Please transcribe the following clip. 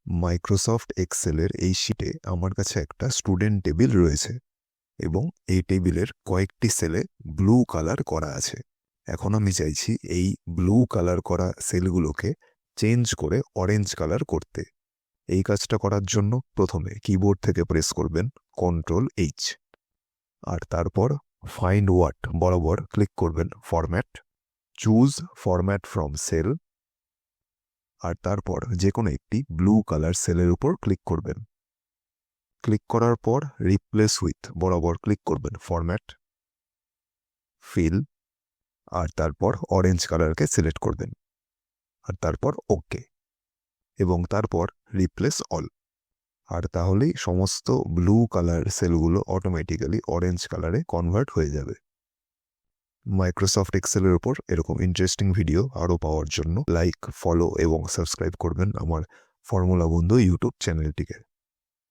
Microsoft এক্সেলের এই শিটে আমার কাছে একটা স্টুডেন্ট টেবিল রয়েছে এবং এই টেবিলের কয়েকটি সেলে ব্লু কালার করা আছে। এখন আমি চাইছি এই ব্লু কালার করা সেলগুলোকে চেঞ্জ করে অরেঞ্জ কালার করতে। এই কাজটা করার জন্য প্রথমে কিবোর্ড থেকে প্রেস করবেন Ctrl+H, আর তারপর ফাইন্ড ওয়াট বরাবর ক্লিক করবেন format, choose format from cell, আর তারপর যে কোনো একটি ব্লু কালার সেলের উপর ক্লিক করবেন। ক্লিক করার পর রিপ্লেস উইথ বরাবর ক্লিক করবেন ফরম্যাট, ফিল, আর তারপর অরেঞ্জ কালারকে সিলেক্ট করবেন, আর তারপর ওকে, এবং তারপর রিপ্লেস অল। আর তাহলেই সমস্ত ব্লু কালার সেলগুলো অটোমেটিক্যালি অরেঞ্জ কালারে কনভার্ট হয়ে যাবে। মাইক্রোসফট এক্সেলের উপর এরকম ইন্টারেস্টিং ভিডিও আরও পাওয়ার জন্য লাইক, ফলো এবং সাবস্ক্রাইব করবেন আমার ফর্মুলা বন্ধু ইউটিউব চ্যানেলটিকে।